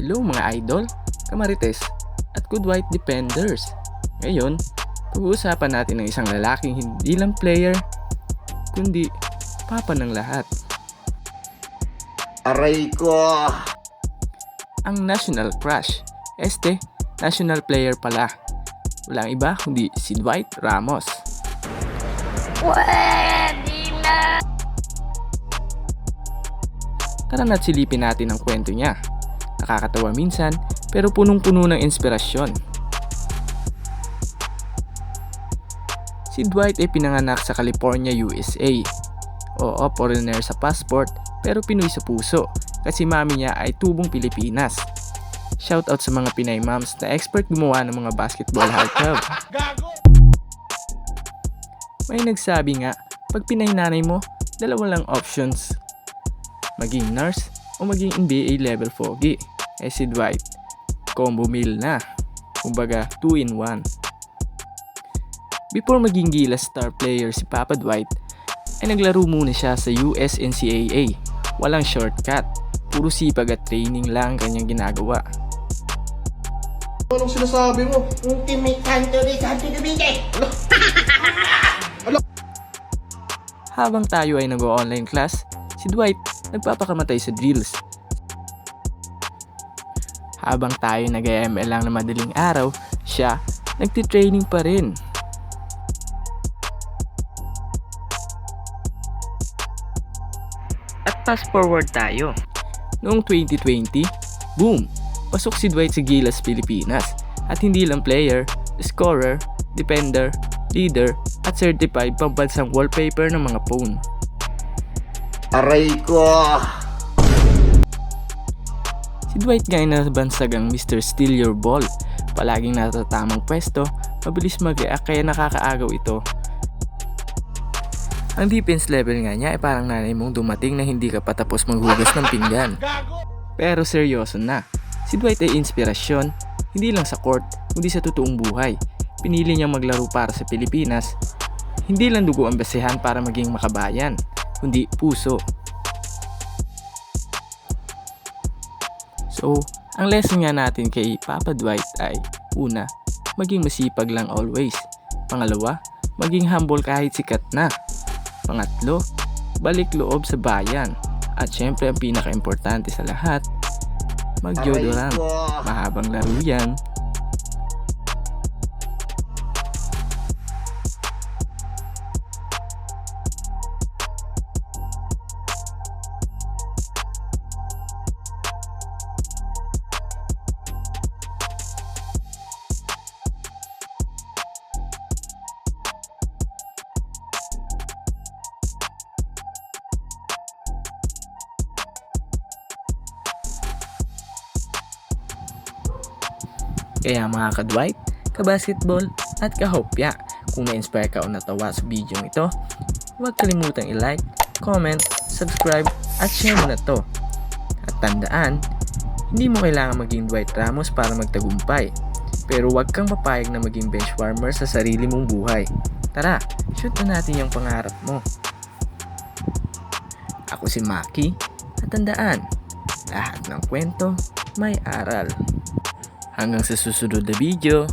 Hello mga idol, kamarites, at good white defenders. Ngayon, pag-uusapan natin ng isang lalaking hindi lang player, kundi papa ng lahat. Aray ko! Ang national crush, national player pala. Walang iba kundi si Dwight Ramos. Pwede na! Tara na't silipin natin ang kwento niya. Nakakatawa minsan, pero punong-puno ng inspirasyon. Si Dwight ay pinanganak sa California, USA. Oo, foreigner sa passport, pero Pinoy sa puso, kasi mami niya ay tubong Pilipinas. Shoutout sa mga Pinay moms na expert gumawa ng mga basketball heart club. May nagsabi nga, pag Pinay nanay mo, dalawa lang options. Maging nurse o maging NBA level fogey. Si Dwight, combo meal na. Kumbaga, 2-in-1. Before maging Gilas star player si Papa Dwight, ay naglaro muna siya sa US NCAA. Walang shortcut, puro sipag at training lang kanyang ginagawa. Anong sinasabi mo? Ultimate Santori Dubite! Habang tayo ay nag-online class, si Dwight nagpapakamatay sa drills. Habang tayo nag-ML lang na madaling araw, siya nagtitraining pa rin. At fast forward tayo. Noong 2020, boom! Pasok si Dwight sa Gilas Pilipinas. At hindi lang player, scorer, defender, leader, at certified pambansang wallpaper ng mga phone. Aray ko! Si Dwight nga ay nabansagang Mr. Steal Your Ball. Palaging nasa tamang pwesto, mabilis mag-react kaya nakakaagaw ito. Ang defense level nga niya ay parang nanay mong dumating na hindi ka patapos maghugas ng pinggan. Pero seryoso na, si Dwight ay inspirasyon, hindi lang sa court, kundi sa totoong buhay. Pinili niyang maglaro para sa Pilipinas. Hindi lang dugo ang basehan para maging makabayan, kundi puso. So, ang lesson nga natin kay Papa Dwight ay, una, maging masipag lang always. Pangalawa, maging humble kahit sikat na. Pangatlo, balik loob sa bayan. At syempre ang pinaka-importante sa lahat, mag-deodorant. Mahabang laro yan. Kaya mga ka-Dwight, ka-basketball at ka-hopya, kung na-inspire ka o natawa sa video ito, huwag kalimutang i-like, comment, subscribe at share mo na to. At tandaan, hindi mo kailangan maging Dwight Ramos para magtagumpay, pero huwag kang papayag na maging benchwarmer sa sarili mong buhay. Tara, shoot na natin yung pangarap mo. Ako si Maki, at tandaan, lahat ng kwento may aral. Hanggang sa susunod na video.